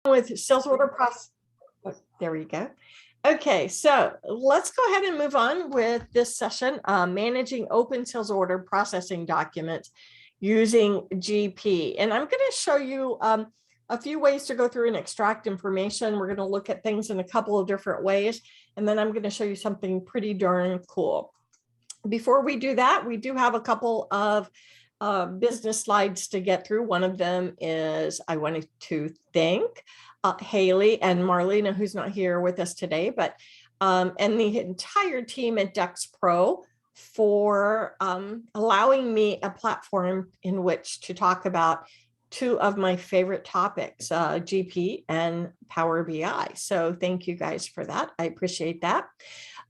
with sales order process. Oh, there we go. Okay, so let's go ahead and move on with this session, managing open sales order processing documents using GP. And I'm going to show you a few ways to go through and extract information. We're going to look at things in a couple of different ways, and then I'm going to show you something pretty darn cool. Before we do that, we do have a couple of business slides to get through. One of them is I wanted to thank Haley and Marlena, who's not here with us today, but and the entire team at Dex Pro for allowing me a platform in which to talk about two of my favorite topics, GP and Power BI. So thank you guys for that. I appreciate that.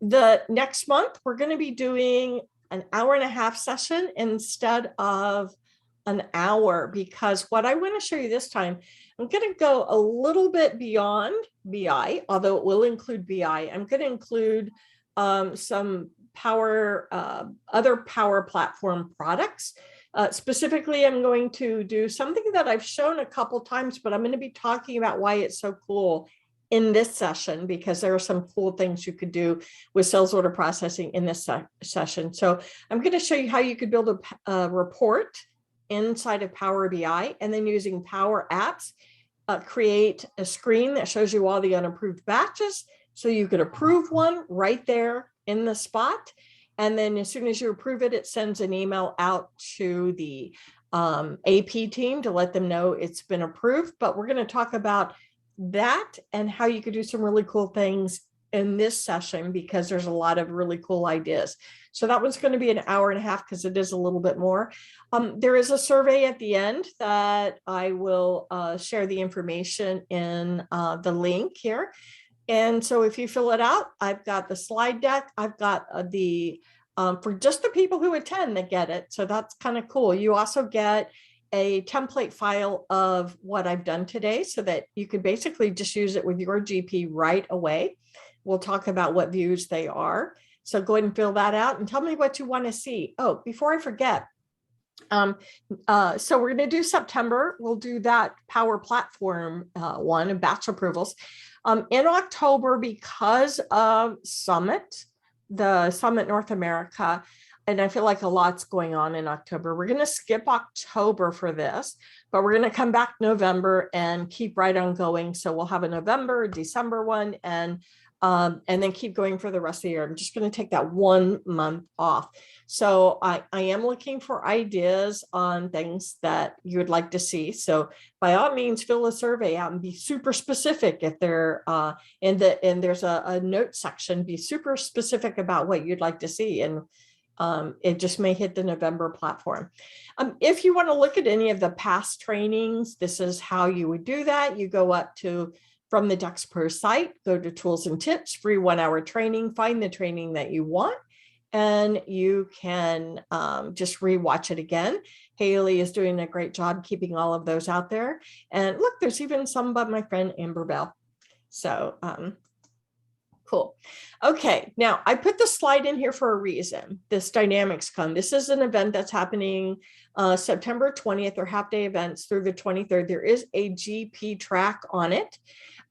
The next month, we're going to be doing an hour-and-a-half session instead of an hour, because what I want to show you this time, I'm going to go a little bit beyond BI, although it will include BI. I'm going to include some other Power Platform products. Specifically, I'm going to do something that I've shown a couple times, but I'm going to be talking about why it's so cool in this session, because there are some cool things you could do with sales order processing in this session. So I'm going to show you how you could build a report inside of Power BI, and then using Power Apps, create a screen that shows you all the unapproved batches. So you could approve one right there in the spot. And then as soon as you approve it, it sends an email out to the AP team to let them know it's been approved. But we're going to talk about that and how you could do some really cool things in this session, because there's a lot of really cool ideas. So that one's going to be an hour-and-a-half because it is a little bit more. There is a survey at the end that I will share the information in the link here. And so if you fill it out, I've got the slide deck. I've got for just the people who attend that get it. So that's kind of cool. You also get a template file of what I've done today so that you could basically just use it with your GP right away. We'll talk about what views they are. So go ahead and fill that out and tell me what you want to see. Oh, before I forget, so we're going to do September. We'll do that Power Platform one of batch approvals. In October, because of the Summit North America, and I feel like a lot's going on in October. We're going to skip October for this, but we're going to come back November and keep right on going. So we'll have a November, December one, and then keep going for the rest of the year. I'm just going to take that 1 month off. So I am looking for ideas on things that you would like to see. So by all means, fill a survey out and be super specific. If they're and there's a note section, be super specific about what you'd like to see. And it just may hit the November platform. If you want to look at any of the past trainings, this is how you would do that. You go up to, from the Dex Pro site, go to tools and tips, free 1 hour training, find the training that you want, and you can just rewatch it again. Haley is doing a great job keeping all of those out there. And look, there's even some by my friend Amber Bell. So cool. Okay, now I put the slide in here for a reason. This Dynamics Con. This is an event that's happening September 20th, or half day events through the 23rd. There is a GP track on it.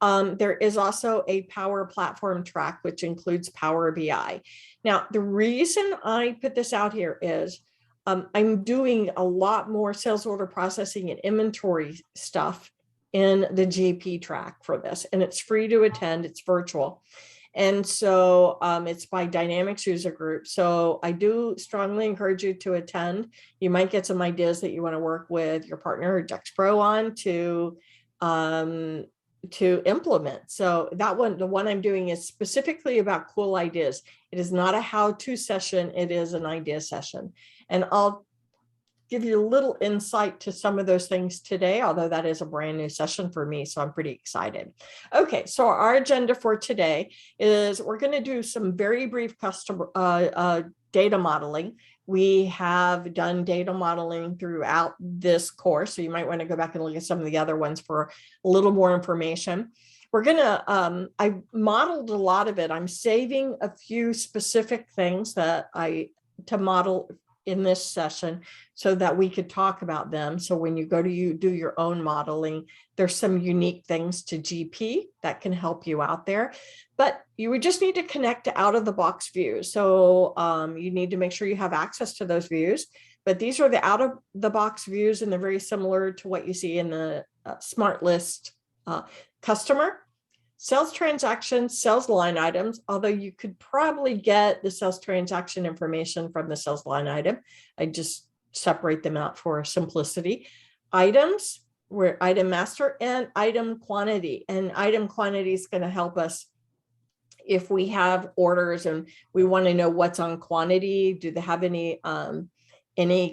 There is also a Power Platform track, which includes Power BI. Now, the reason I put this out here is I'm doing a lot more sales order processing and inventory stuff in the GP track for this, and it's free to attend. It's virtual. And so it's by Dynamics User Group. So I do strongly encourage you to attend. You might get some ideas that you want to work with your partner or Dex Pro on to implement. So that one, the one I'm doing, is specifically about cool ideas. It is not a how-to session. It is an idea session. And I'll give you a little insight to some of those things today, although that is a brand new session for me, so I'm pretty excited. Okay, so our agenda for today is we're going to do some very brief customer data modeling. We have done data modeling throughout this course, so you might want to go back and look at some of the other ones for a little more information. We're going to, I modeled a lot of it. I'm saving a few specific things to model in this session so that we could talk about them. So when you go to do your own modeling, there's some unique things to GP that can help you out there, but you would just need to connect to out of the box views. So you need to make sure you have access to those views, but these are the out of the box views, and they're very similar to what you see in the Smart List customer. Sales transactions, sales line items, although you could probably get the sales transaction information from the sales line item. I just separate them out for simplicity. Items, where item master, and item quantity. And item quantity is going to help us if we have orders and we want to know what's on quantity. Do they have any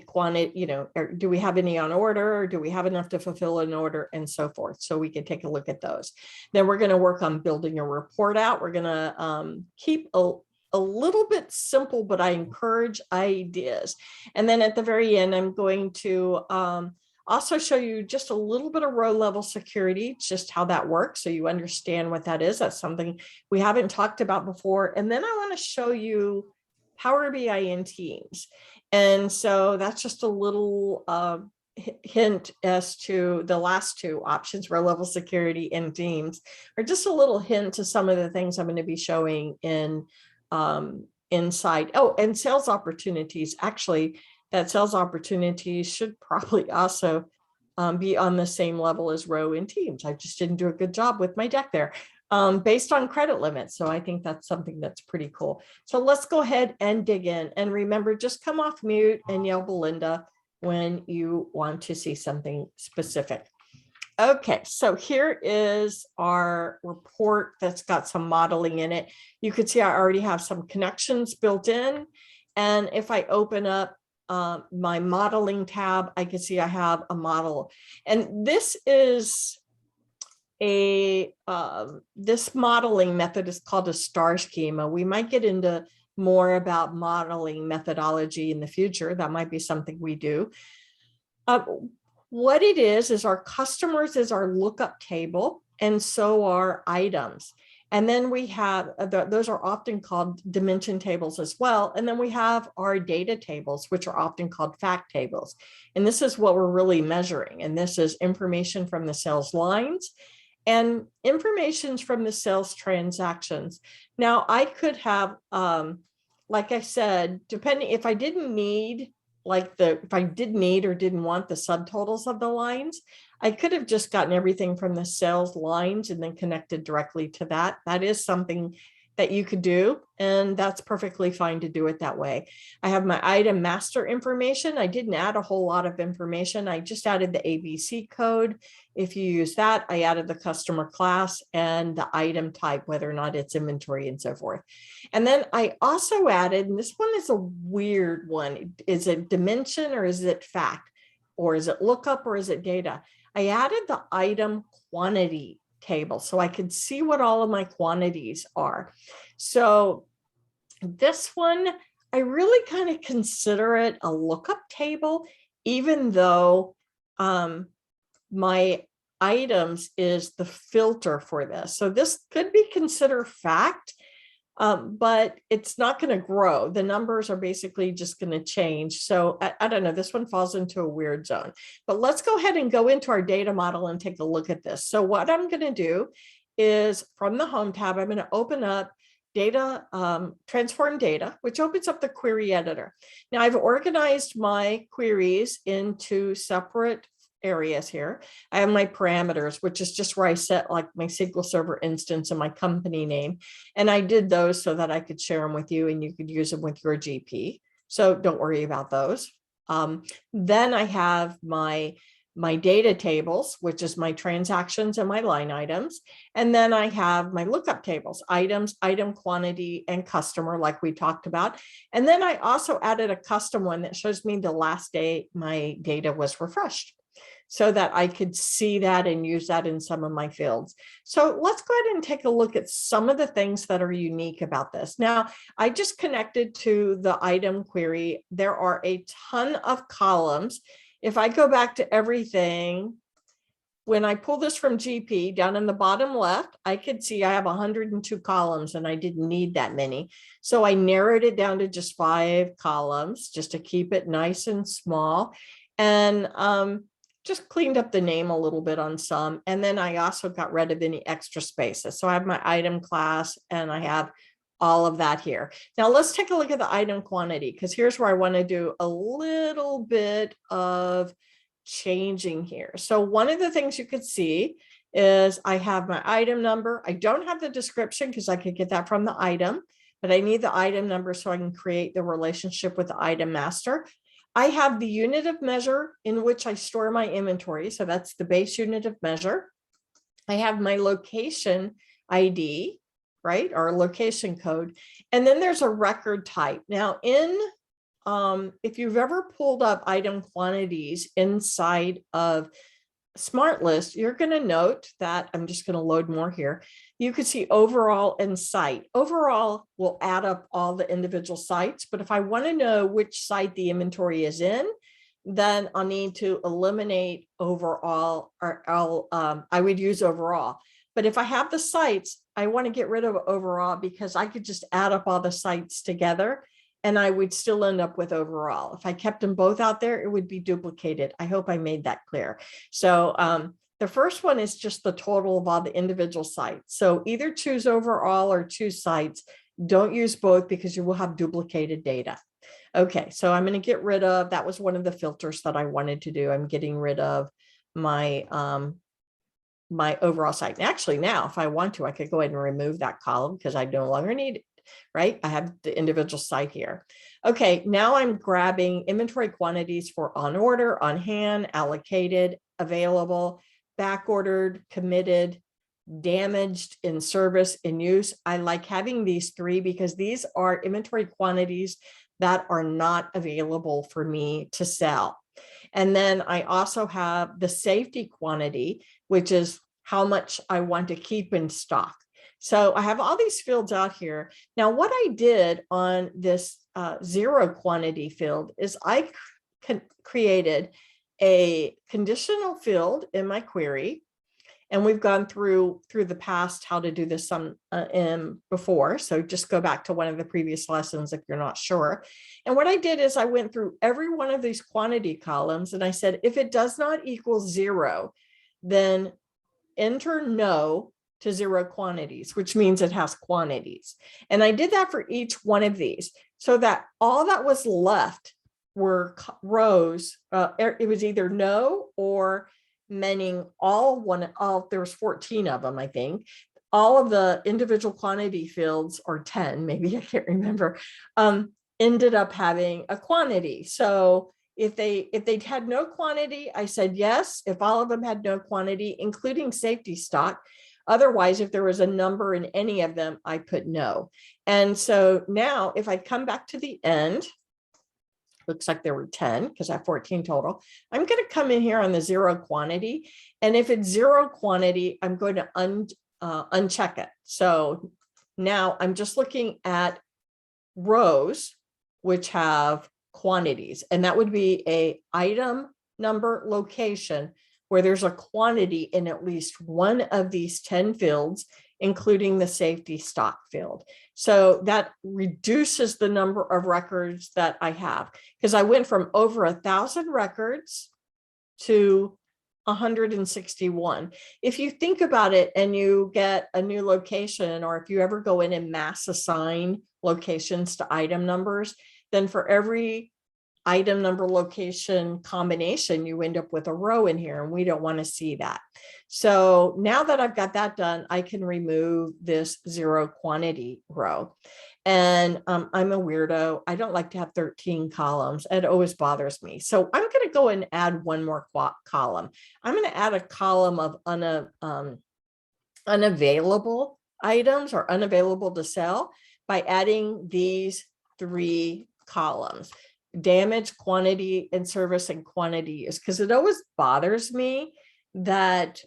quantity, or do we have any on order, or do we have enough to fulfill an order, and so forth. So we can take a look at those. Then we're going to work on building a report out. We're going to keep a little bit simple, but I encourage ideas. And then at the very end, I'm going to also show you just a little bit of row level security, just how that works, so you understand what that is. That's something we haven't talked about before. And then I want to show you Power BI in Teams. And so that's just a little hint as to the last two options, row level security and Teams, or just a little hint to some of the things I'm going to be showing in inside. Oh, and sales opportunities. Actually, that sales opportunities should probably also be on the same level as row in Teams. I just didn't do a good job with my deck there. Based on credit limits. So I think that's something that's pretty cool. So let's go ahead and dig in. And remember, just come off mute and yell Belinda when you want to see something specific. Okay, so here is our report that's got some modeling in it. You can see I already have some connections built in. And if I open up my modeling tab, I can see I have a model. And this is this modeling method is called a star schema. We might get into more about modeling methodology in the future. That might be something we do. What it is our customers is our lookup table, and so are items. And then we have, those are often called dimension tables as well. And then we have our data tables, which are often called fact tables. And this is what we're really measuring. And this is information from the sales lines and information from the sales transactions. Now, I could have, like I said, depending if I didn't need, if I did need or didn't want the subtotals of the lines, I could have just gotten everything from the sales lines and then connected directly to that. That is something that you could do, and that's perfectly fine to do it that way. I have my item master information. I didn't add a whole lot of information. I just added the ABC code. If you use that, I added the customer class and the item type, whether or not it's inventory and so forth. And then I also added, and this one is a weird one. Is it dimension or is it fact? Or is it lookup or is it data? I added the item quantity table so I could see what all of my quantities are. So this one, I really kind of consider it a lookup table, even though my items is the filter for this. So this could be considered fact, but it's not going to grow. The numbers are basically just going to change. So I don't know, this one falls into a weird zone, but let's go ahead and go into our data model and take a look at this. So what I'm going to do is from the home tab, I'm going to open up data, transform data, which opens up the query editor. Now I've organized my queries into separate areas here. I have my parameters, which is just where I set like my SQL Server instance and my company name. And I did those so that I could share them with you and you could use them with your GP. So don't worry about those. Then I have my data tables, which is my transactions and my line items. And then I have my lookup tables, items, item quantity, and customer, like we talked about. And then I also added a custom one that shows me the last day my data was refreshed, so that I could see that and use that in some of my fields. So let's go ahead and take a look at some of the things that are unique about this. Now, I just connected to the item query. There are a ton of columns. If I go back to everything, when I pull this from GP down in the bottom left, I could see I have 102 columns and I didn't need that many. So I narrowed it down to just 5 columns just to keep it nice and small. And just cleaned up the name a little bit on some. And then I also got rid of any extra spaces. So I have my item class and I have all of that here. Now let's take a look at the item quantity, because here's where I want to do a little bit of changing here. So one of the things you could see is I have my item number. I don't have the description because I could get that from the item, but I need the item number so I can create the relationship with the item master. I have the unit of measure in which I store my inventory. So that's the base unit of measure. I have my location ID, right, or location code. And then there's a record type. Now if you've ever pulled up item quantities inside of SmartList, you're going to note that I'm just going to load more here. You could see overall and site. Overall will add up all the individual sites, but if I want to know which site the inventory is in, then I'll need to eliminate overall, or I would use overall. But if I have the sites, I want to get rid of overall because I could just add up all the sites together and I would still end up with overall. If I kept them both out there, it would be duplicated. I hope I made that clear. So the first one is just the total of all the individual sites. So either choose overall or choose sites. Don't use both because you will have duplicated data. Okay, so I'm going to get rid of, that was one of the filters that I wanted to do. I'm getting rid of my my overall site. And actually now, if I want to, I could go ahead and remove that column because I no longer need it, right? I have the individual site here. Okay, now I'm grabbing inventory quantities for on order, on hand, allocated, available, back ordered, committed, damaged, in service, in use. I like having these 3 because these are inventory quantities that are not available for me to sell. And then I also have the safety quantity, which is how much I want to keep in stock. So I have all these fields out here. Now, what I did on this 0 quantity field is I created a conditional field in my query. And we've gone through the past how to do this some before. So just go back to one of the previous lessons if you're not sure. And what I did is I went through every one of these quantity columns and I said, if it does not equal 0, then enter no to 0 quantities, which means it has quantities. And I did that for each one of these so that all that was left were rows. It was either no or meaning there was 14 of them, I think. All of the individual quantity fields, or 10, maybe, I can't remember, ended up having a quantity. So if they had no quantity, I said yes. If all of them had no quantity, including safety stock, otherwise, if there was a number in any of them, I put no. And so now if I come back to the end, looks like there were 10 because I have 14 total. I'm going to come in here on the 0 quantity. And if it's 0 quantity, I'm going to uncheck it. So now I'm just looking at rows which have quantities. And that would be a item number location where there's a quantity in at least one of these 10 fields, including the safety stock field. So that reduces the number of records that I have because I went from over 1,000 records to 161. If you think about it and you get a new location, or if you ever go in and mass assign locations to item numbers, then for every item number location combination, you end up with a row in here, and we don't want to see that. So now that I've got that done, I can remove this 0 quantity row. And I'm a weirdo. I don't like to have 13 columns. It always bothers me. So I'm going to go and add one more column. I'm going to add a column of unavailable items or unavailable to sell by adding these 3 columns: damage, quantity, and service, and quantity use. Because it always bothers me that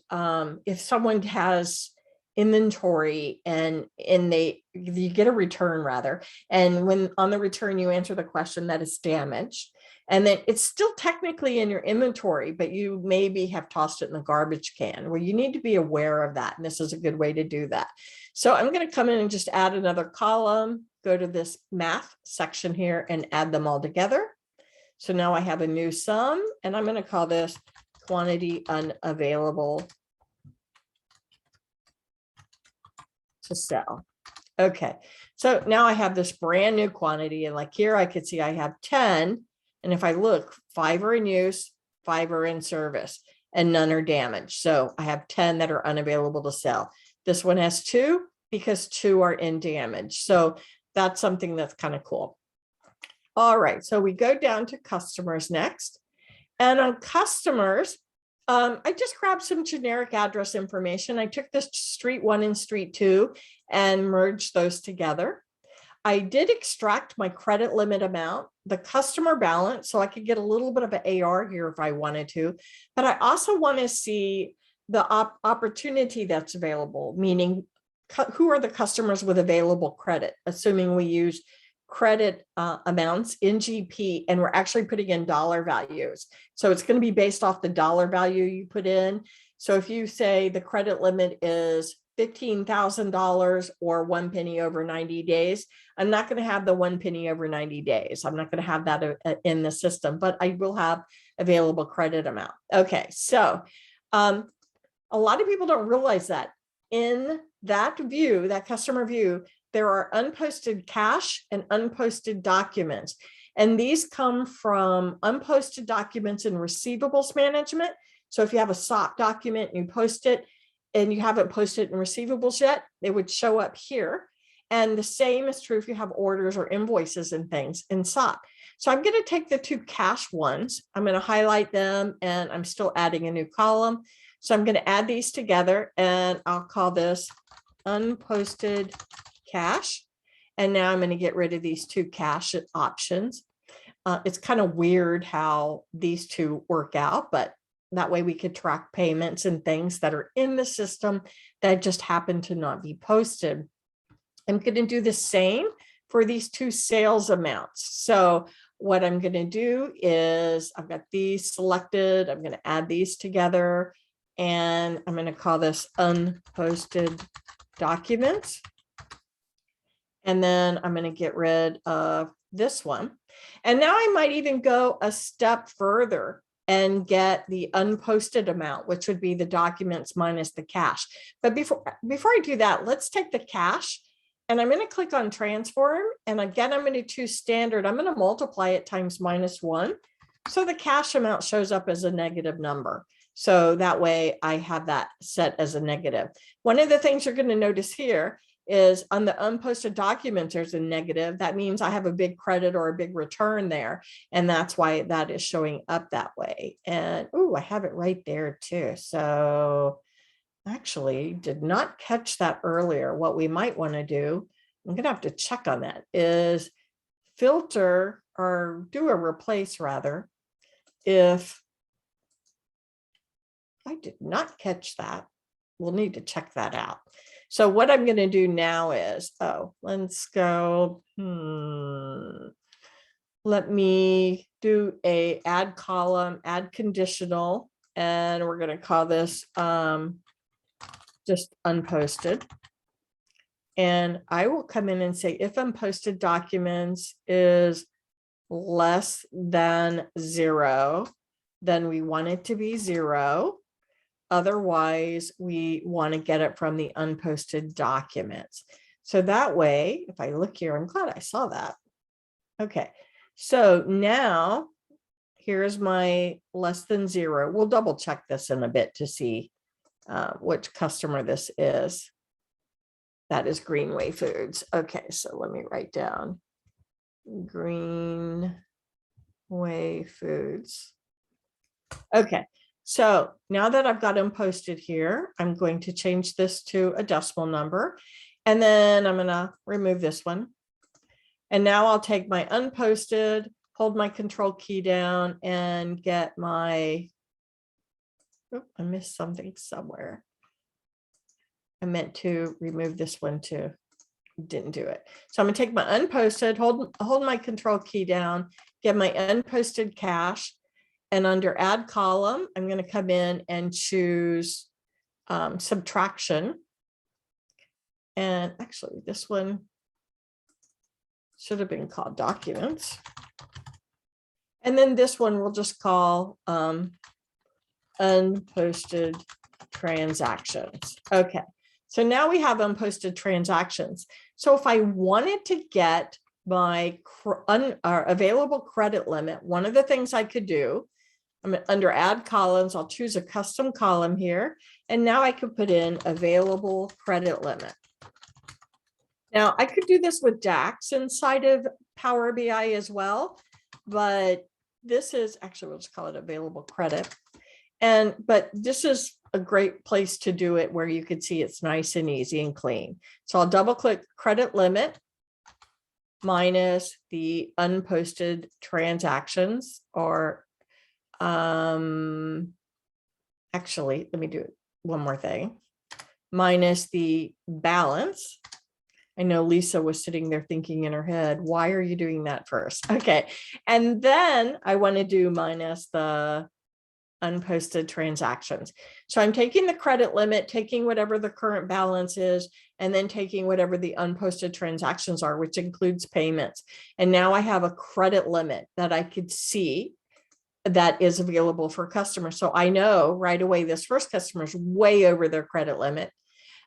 if someone has inventory and you get a return rather, and when on the return you answer the question that it's damaged, And then it's still technically in your inventory, but you maybe have tossed it in the garbage can. Well, you need to be aware of that. And this is a good way to do that. So I'm going to come in and just add another column, go to this math section here and add them all together. So now I have a new sum, and I'm going to call this quantity unavailable to sell. Okay, so now I have this brand new quantity, and like here I could see I have 10. And if I look, 5 are in use, 5 are in service, and none are damaged. So I have 10 that are unavailable to sell. This one has 2 because 2 are in damage. So that's something that's kind of cool. All right, so we go down to customers next. And on customers, I just grabbed some generic address information. I took this street 1 and street 2 and merged those together. I did extract my credit limit amount, the customer balance, so I could get a little bit of an AR here if I wanted to, but I also want to see the opportunity that's available, meaning who are the customers with available credit, assuming we use credit amounts in GP and we're actually putting in dollar values. So it's going to be based off the dollar value you put in. So if you say the credit limit is $15,000 or 1 penny over 90 days, I'm not going to have the 1 penny over 90 days. I'm not going to have that in the system, but I will have available credit amount. Okay, so a lot of people don't realize that in that view, that customer view, there are unposted cash and unposted documents. And these come from unposted documents in receivables management. So if you have a SOP document and you post it and you haven't posted it in receivables yet, it would show up here. And the same is true if you have orders or invoices and things in SOP. So I'm going to take the 2 cash ones. I'm going to highlight them, and I'm still adding a new column. So I'm going to add these together, and I'll call this unposted cash. And now I'm going to get rid of these 2 cash options. It's kind of weird how these 2 work out, but that way we could track payments and things that are in the system that just happen to not be posted. I'm going to do the same for these 2 sales amounts. So what I'm going to do is I've got these selected. I'm going to add these together, and I'm going to call this unposted documents. And then I'm going to get rid of this one. And now I might even go a step further and get the unposted amount, which would be the documents minus the cash. But before I do that, let's take the cash, and I'm going to click on transform. And again, I'm going to choose standard. I'm going to multiply it times -1. So the cash amount shows up as a negative number. So that way I have that set as a negative. One of the things you're going to notice here is on the unposted documents, there's a negative. That means I have a big credit or a big return there. And that's why that is showing up that way. And oh, I have it right there too. So actually did not catch that earlier. What we might want to do, I'm going to have to check on that, is filter or do a replace rather. If I did not catch that, we'll need to check that out. So what I'm going to do now is, let's go, let me do a add column, add conditional, and we're going to call this just unposted. And I will come in and say, if unposted documents is less than 0, then we want it to be 0. Otherwise, we want to get it from the unposted documents. So that way, if I look here, I'm glad I saw that. Okay, so now here's my less than 0. We'll double check this in a bit to see which customer this is. That is Greenway Foods. Okay, so let me write down Greenway Foods. Okay. So now that I've got them posted here, I'm going to change this to a decimal number, and then I'm going to remove this one. And now I'll take my unposted, hold my control key down, and get my, I missed something somewhere. I meant to remove this one too. didn't do it. So I'm gonna take my unposted, hold my control key down, get my unposted cash, and under add column, I'm gonna come in and choose subtraction. And actually this one should have been called documents. And then this one we'll just call unposted transactions. Okay, so now we have unposted transactions. So if I wanted to get my available credit limit, one of the things I could do, I'm under add columns, I'll choose a custom column here, and now I could put in available credit limit. Now I could do this with DAX inside of Power BI as well, but this is actually, we'll just call it available credit. But this is a great place to do it where you can see it's nice and easy and clean. So I'll double click credit limit minus the unposted transactions, or actually, let me do one more thing, minus the balance. I know Lisa was sitting there thinking in her head, why are you doing that first? Okay. And then I want to do minus the unposted transactions. So I'm taking the credit limit, taking whatever the current balance is, and then taking whatever the unposted transactions are, which includes payments. And now I have a credit limit that I could see that is available for customers. So I know right away this first customer is way over their credit limit.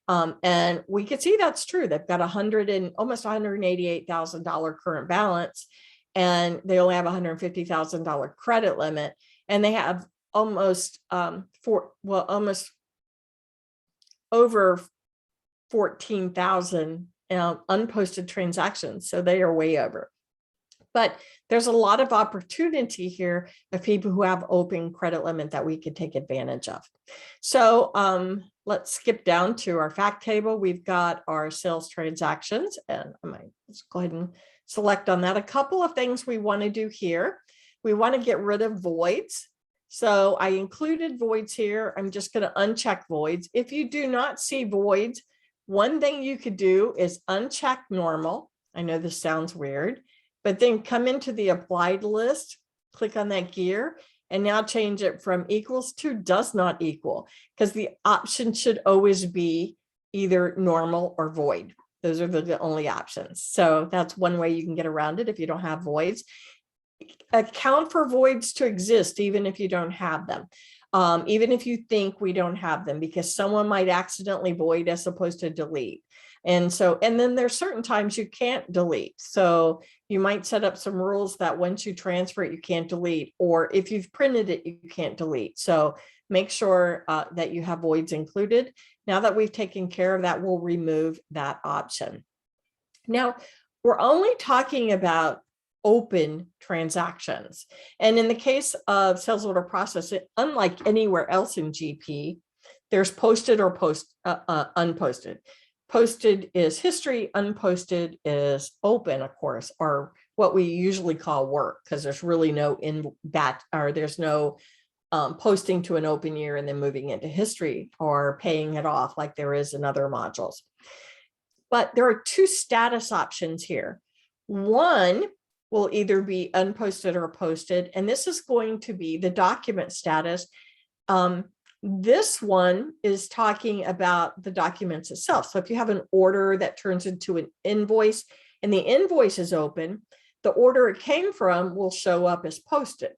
And we could see that's true. They've got almost $188,000 current balance, and they only have $150,000 credit limit, and they have almost almost over 14,000 unposted transactions. So they are way over. But there's a lot of opportunity here of people who have open credit limit that we could take advantage of. So let's skip down to our fact table. We've got our sales transactions, and I might just go ahead and select on that. A couple of things we want to do here. We want to get rid of voids. So I included voids here. I'm just going to uncheck voids. If you do not see voids, one thing you could do is uncheck normal. I know this sounds weird, but then come into the applied list, click on that gear, and now change it from equals to does not equal, because the option should always be either normal or void. Those are the only options. So that's one way you can get around it if you don't have voids. Account for voids to exist even if you don't have them. Even if you think we don't have them, because someone might accidentally void as opposed to delete. And then there's certain times you can't delete. So you might set up some rules that once you transfer it, you can't delete, or if you've printed it, you can't delete. So make sure that you have voids included. Now that we've taken care of that, we'll remove that option. Now, we're only talking about open transactions. And in the case of sales order processing, unlike anywhere else in GP, there's posted or unposted. Posted is history, unposted is open, of course, or what we usually call work, because there's really no there's no posting to an open year and then moving into history or paying it off like there is in other modules. But there are two status options here. One will either be unposted or posted, and this is going to be the document status. This one is talking about the documents itself. So if you have an order that turns into an invoice and the invoice is open, the order it came from will show up as posted.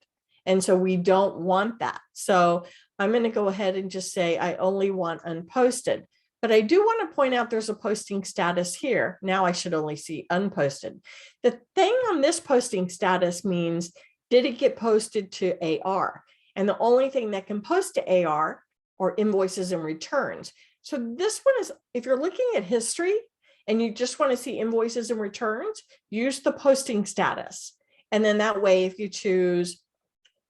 And so we don't want that. So I'm going to go ahead and just say I only want unposted. But I do want to point out there's a posting status here. Now I should only see unposted. The thing on this posting status means, did it get posted to AR? And the only thing that can post to AR are invoices and returns. So this one is, if you're looking at history and you just want to see invoices and returns, use the posting status. And then that way, if you choose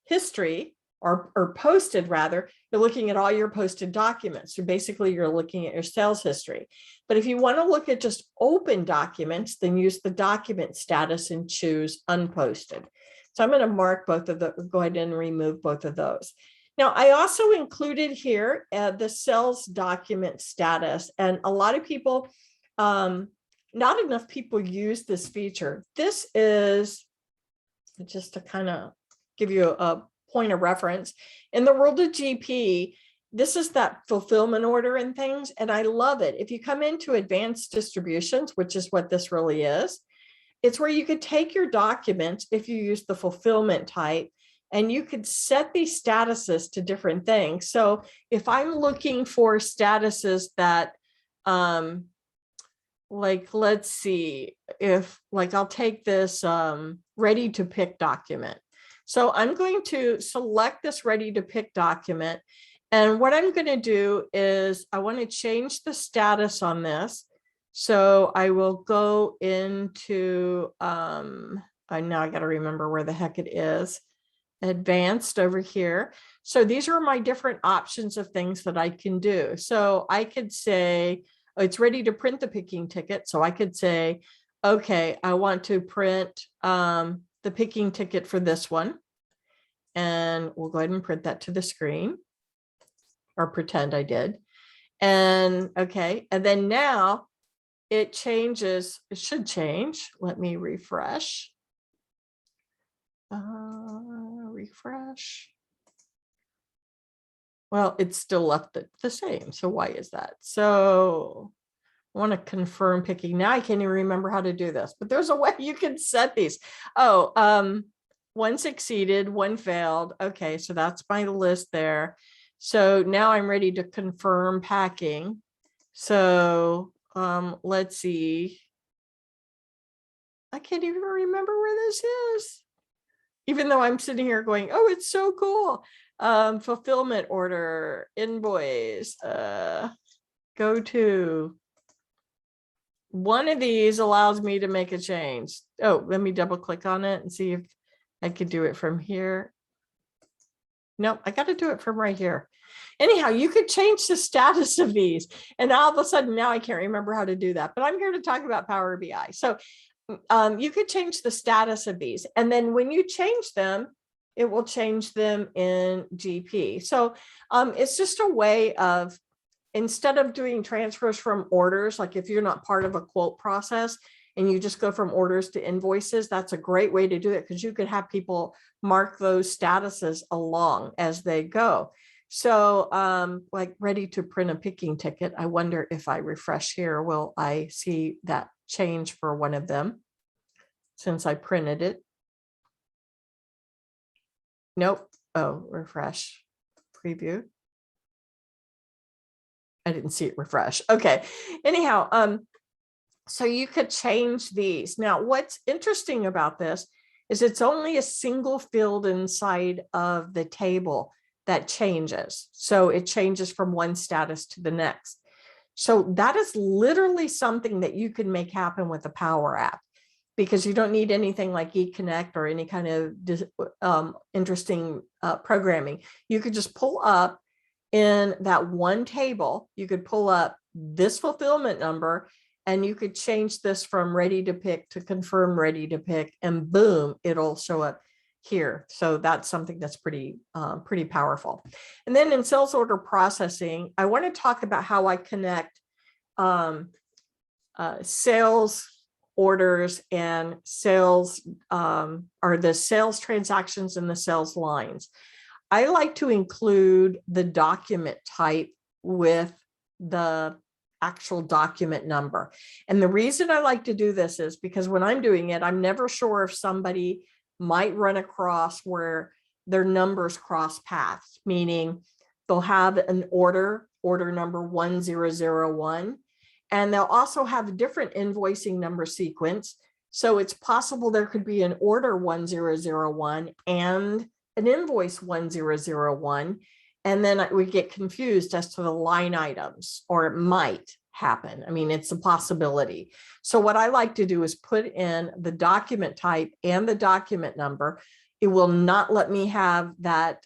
history or posted rather, you're looking at all your posted documents. So basically you're looking at your sales history. But if you want to look at just open documents, then use the document status and choose unposted. So I'm going to mark both of those, go ahead and remove both of those. Now, I also included here the sales document status, and a lot of people not enough people use this feature. This is just to kind of give you a point of reference. In the world of GP, this is that fulfillment order and things, and I love it. If you come into advanced distributions, which is what this really is, it's where you could take your documents if you use the fulfillment type, and you could set these statuses to different things. So if I'm looking for statuses that, like, let's see, if like I'll take this ready to pick document. So I'm going to select this ready to pick document. And what I'm going to do is I want to change the status on this. So I will go into, now I got to remember where the heck it is, advanced over here. So these are my different options of things that I can do. So I could say, oh, it's ready to print the picking ticket. So I could say, okay, I want to print the picking ticket for this one. And we'll go ahead and print that to the screen, or pretend I did. And okay, and then now it changes, it should change. Let me refresh. Refresh. Well, it's still left the same. So why is that? So I want to confirm picking. Now I can't even remember how to do this, but there's a way you can set these. Oh, one succeeded, one failed. Okay, so that's my list there. So now I'm ready to confirm packing. So let's see. I can't even remember where this is, even though I'm sitting here going, oh, it's so cool. Fulfillment order, invoice, go to. One of these allows me to make a change. Oh, let me double click on it and see if I could do it from here. Nope, I got to do it from right here. Anyhow, you could change the status of these, and all of a sudden now I can't remember how to do that, but I'm here to talk about Power BI. So you could change the status of these, and then when you change them, it will change them in GP. So it's just a way of, instead of doing transfers from orders, like if you're not part of a quote process and you just go from orders to invoices, that's a great way to do it, because you could have people mark those statuses along as they go. So like ready to print a picking ticket. I wonder if I refresh here, will I see that change for one of them since I printed it? Nope. Oh, refresh, preview. I didn't see it refresh. Okay. Anyhow, so you could change these. Now, what's interesting about this is it's only a single field inside of the table that changes. So it changes from one status to the next. So that is literally something that you can make happen with the Power App, because you don't need anything like eConnect or any kind of interesting programming. You could just pull up in that one table, you could pull up this fulfillment number, and you could change this from ready to pick to confirm ready to pick, and boom, it'll show up here. So that's something that's pretty powerful. And then in sales order processing, I want to talk about how I connect sales orders and sales, or the sales transactions and the sales lines. I like to include the document type with the actual document number. And the reason I like to do this is because when I'm doing it, I'm never sure if somebody might run across where their numbers cross paths, meaning they'll have an order number 1001, and they'll also have a different invoicing number sequence. So it's possible there could be an order 1001 and an invoice 1001, and then we get confused as to the line items, or it might happen. I mean, it's a possibility. So what I like to do is put in the document type and the document number. It will not let me have that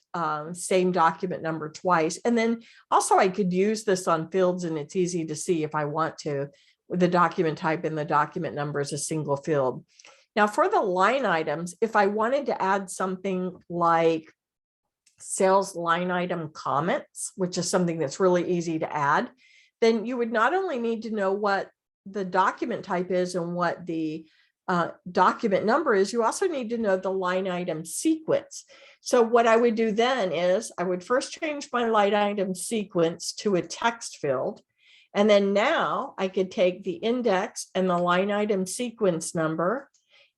same document number twice. And then also I could use this on fields, and it's easy to see if I want to, with the document type and the document number is a single field. Now for the line items, if I wanted to add something like sales line item comments, which is something that's really easy to add, then you would not only need to know what the document type is and what the document number is, you also need to know the line item sequence. So what I would do then is I would first change my line item sequence to a text field. And then now I could take the index and the line item sequence number,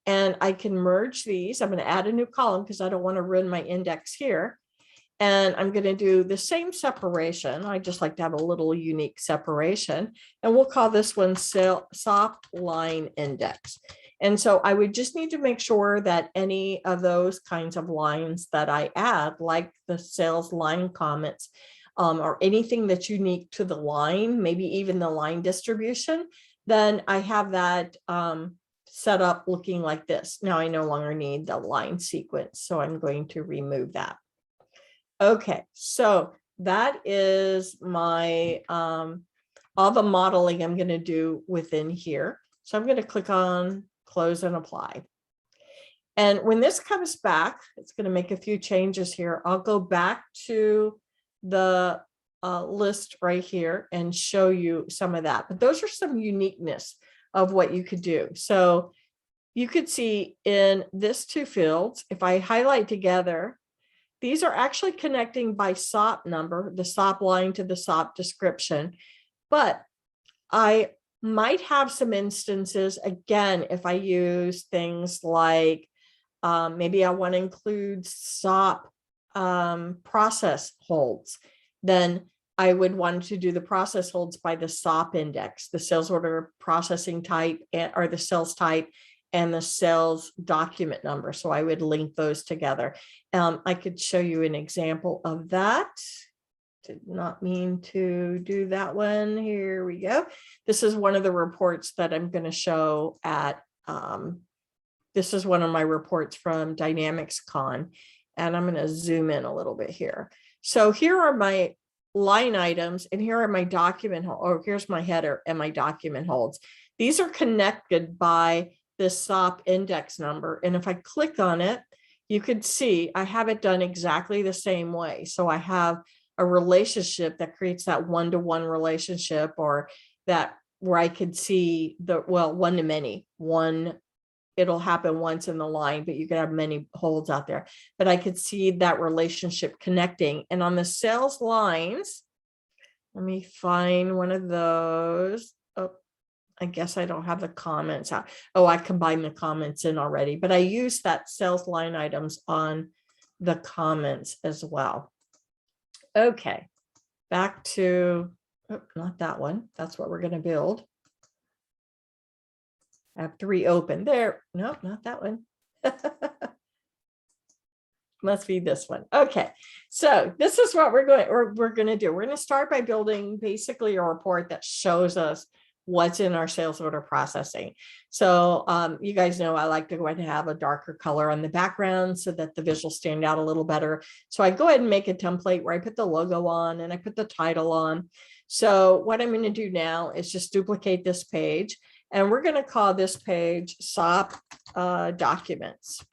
and I can merge these. I'm going to add a new column because I don't want to ruin my index here. And I'm going to do the same separation. I just like to have a little unique separation. And we'll call this one SOP line index. And so I would just need to make sure that any of those kinds of lines that I add, like the sales line comments, or anything that's unique to the line, maybe even the line distribution, then I have that set up looking like this. Now I no longer need the line sequence, so I'm going to remove that. Okay, so that is my all the modeling I'm going to do within here. So I'm going to click on close and apply. And when this comes back, it's going to make a few changes here. I'll go back to the list right here and show you some of that. But those are some uniqueness of what you could do. So you could see in this two fields, if I highlight together, these are actually connecting by SOP number, the SOP line to the SOP description. But I might have some instances, again, if I use things like maybe I want to include SOP process holds, then I would want to do the process holds by the SOP index, the sales order processing type, or the sales type, and the sales document number. So I would link those together. I could show you an example of that. Did not mean to do that one. Here we go. This is one of the reports that I'm going to show at, this is one of my reports from Dynamics Con, and I'm going to zoom in a little bit here. So here are my line items, and here are my document, or here's my header and my document holds. These are connected by this SOP index number. And if I click on it, you could see I have it done exactly the same way. So I have a relationship that creates that one-to-one relationship, or that where I could see the, well, one-to-many, one, it'll happen once in the line, but you could have many holds out there, but I could see that relationship connecting. And on the sales lines, let me find one of those. Oh, I guess I don't have the comments out. Oh, I combined the comments in already, but I used that sales line items on the comments as well. Okay, back to, oh, not that one. That's what we're going to build. I have three open there. Nope, not that one. Must be this one. Okay, so this is what we're going to do. We're going to start by building basically a report that shows us what's in our sales order processing. So you guys know I like to go ahead and have a darker color on the background so that the visuals stand out a little better. So I go ahead and make a template where I put the logo on and I put the title on. So what I'm going to do now is just duplicate this page, and we're going to call this page SOP documents.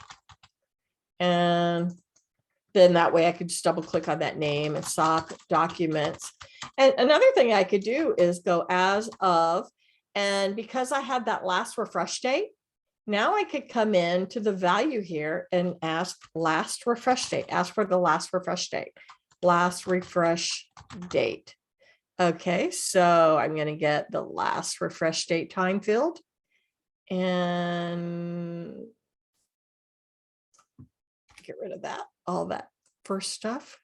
And then that way I could just double click on that name and SOP documents. And another thing I could do is go as of, and because I had that last refresh date, now I could come in to the value here and ask last refresh date, ask for the last refresh date, last refresh date. Okay, so I'm going to get the last refresh date time field, and get rid of that, all that first stuff.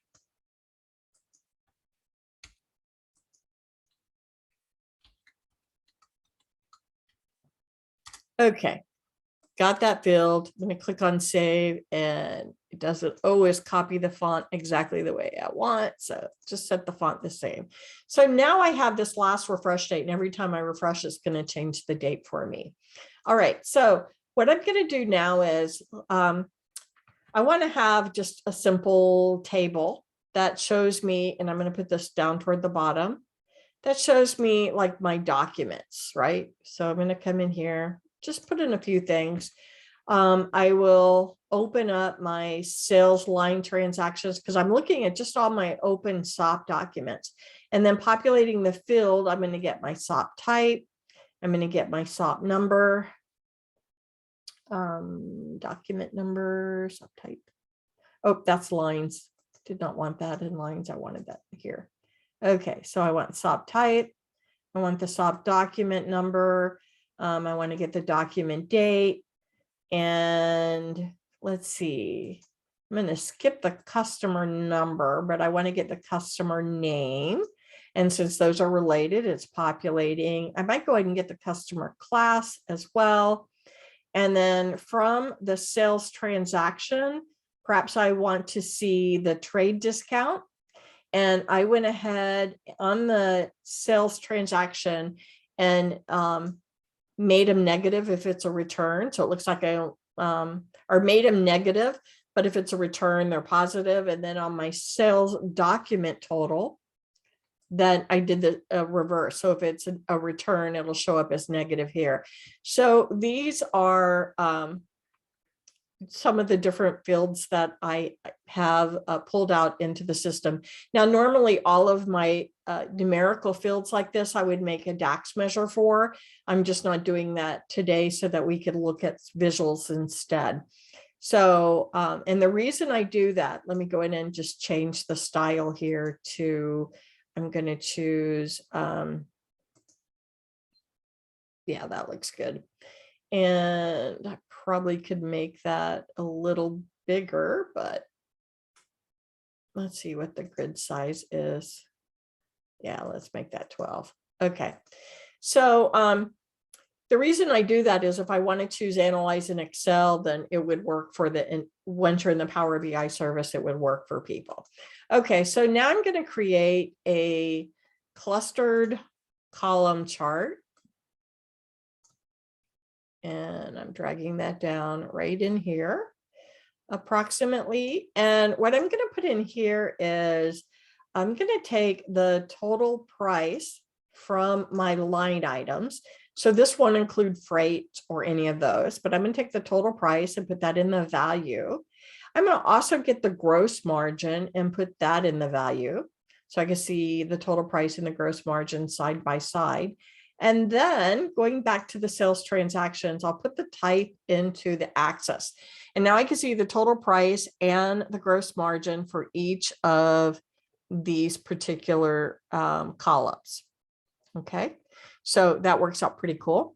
Okay, got that field. I'm going to click on save, and it doesn't always copy the font exactly the way I want. So just set the font the same. So now I have this last refresh date, and every time I refresh, it's going to change the date for me. All right, so what I'm going to do now is I want to have just a simple table that shows me, and I'm going to put this down toward the bottom, that shows me like my documents, right? So I'm going to come in here, just put in a few things. I will open up my sales line transactions because I'm looking at just all my open SOP documents, and then populating the field, I'm going to get my SOP type. I'm going to get my SOP number, document number, subtype. Oh, that's lines. Did not want that in lines. I wanted that here. Okay, so I want SOP type. I want the SOP document number. I want to get the document date. And let's see. I'm going to skip the customer number, but I want to get the customer name. And since those are related, it's populating. I might go ahead and get the customer class as well. And then from the sales transaction, perhaps I want to see the trade discount. And I went ahead on the sales transaction and made them negative if it's a return. So it looks like or made them negative, but if it's a return, they're positive. And then on my sales document total, then I did the reverse. So if it's a return, it'll show up as negative here. So these are some of the different fields that I have pulled out into the system. Now, normally all of my numerical fields like this, I would make a DAX measure for. I'm just not doing that today so that we could look at visuals instead. So, and the reason I do that, let me go in and just change the style here to, I'm going to choose, yeah, that looks good. And I probably could make that a little bigger, but let's see what the grid size is. Yeah, let's make that 12. Okay. So the reason I do that is if I want to choose analyze in Excel, then it would work for the once you're in the Power BI service, it would work for people. Okay, so now I'm going to create a clustered column chart. And I'm dragging that down right in here approximately. And what I'm going to put in here is I'm going to take the total price from my line items. So this won't include freight or any of those, but I'm going to take the total price and put that in the value. I'm going to also get the gross margin and put that in the value. So I can see the total price and the gross margin side by side. And then going back to the sales transactions, I'll put the type into the axis. And now I can see the total price and the gross margin for each of these particular columns. Okay, so that works out pretty cool.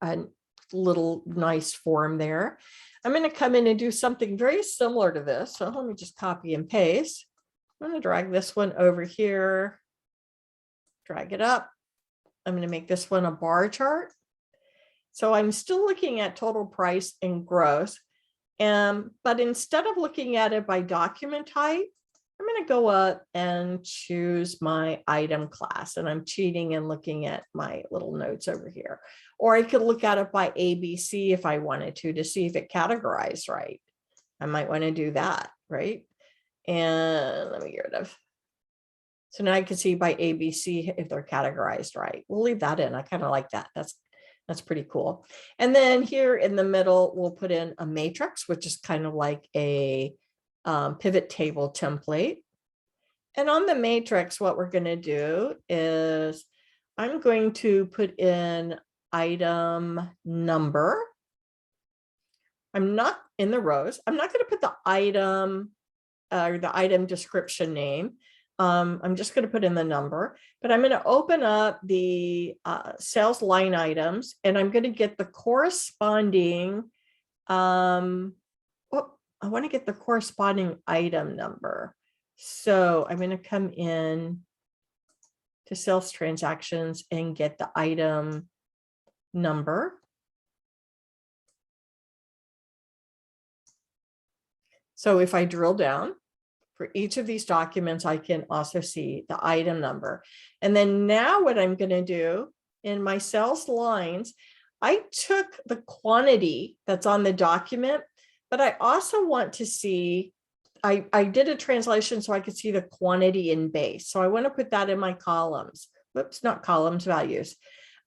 A little nice form there. I'm going to come in and do something very similar to this. So let me just copy and paste. I'm going to drag this one over here, drag it up. I'm going to make this one a bar chart. So I'm still looking at total price and gross. But instead of looking at it by document type, I'm going to go up and choose my item class. And I'm cheating and looking at my little notes over here. Or I could look at it by ABC if I wanted to see if it categorized right. I might want to do that, right? And let me get rid of. So now I can see by ABC if they're categorized right. We'll leave that in. I kind of like that. That's pretty cool. And then here in the middle, we'll put in a matrix, which is kind of like a pivot table template. And on the matrix, what we're going to do is I'm going to put in item number. I'm not in the rows. I'm not going to put the item or the item description name. I'm just going to put in the number, but I'm going to open up the sales line items and I'm going to get the corresponding, I want to get the corresponding item number. So I'm going to come in to sales transactions and get the item number. So if I drill down, for each of these documents, I can also see the item number. And then now what I'm going to do in my sales lines, I took the quantity that's on the document, but I also want to see, I did a translation so I could see the quantity in base. So I want to put that in my columns. Whoops, not columns, values.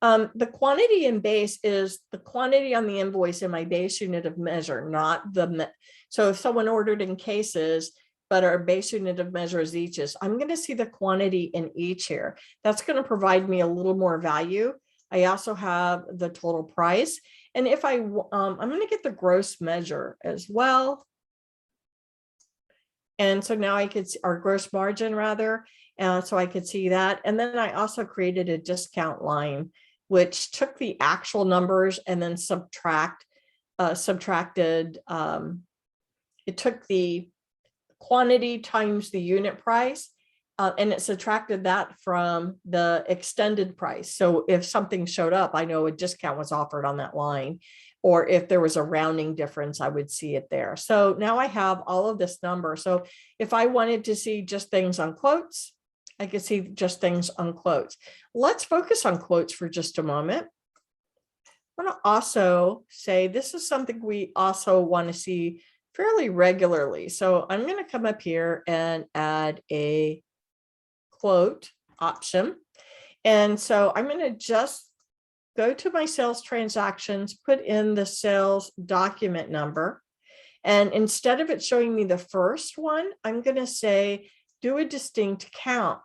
The quantity in base is the quantity on the invoice in my base unit of measure, not the, so if someone ordered in cases, but our base unit of measure is eaches, I'm going to see the quantity in each here. That's going to provide me a little more value I also have the total price. And if I'm going to get the gross measure as well. And so now I could see our gross margin rather. So I could see that. And then I also created a discount line, which took the actual numbers and then subtracted. It took the quantity times the unit price, and it subtracted that from the extended price. So if something showed up, I know a discount was offered on that line, or if there was a rounding difference, I would see it there. So now I have all of this number. So if I wanted to see just things on quotes, I could see just things on quotes. Let's focus on quotes for just a moment. I want to also say this is something we also want to see fairly regularly. So I'm going to come up here and add a quote option. And so I'm going to just go to my sales transactions, put in the sales document number. And instead of it showing me the first one, I'm going to say, do a distinct count.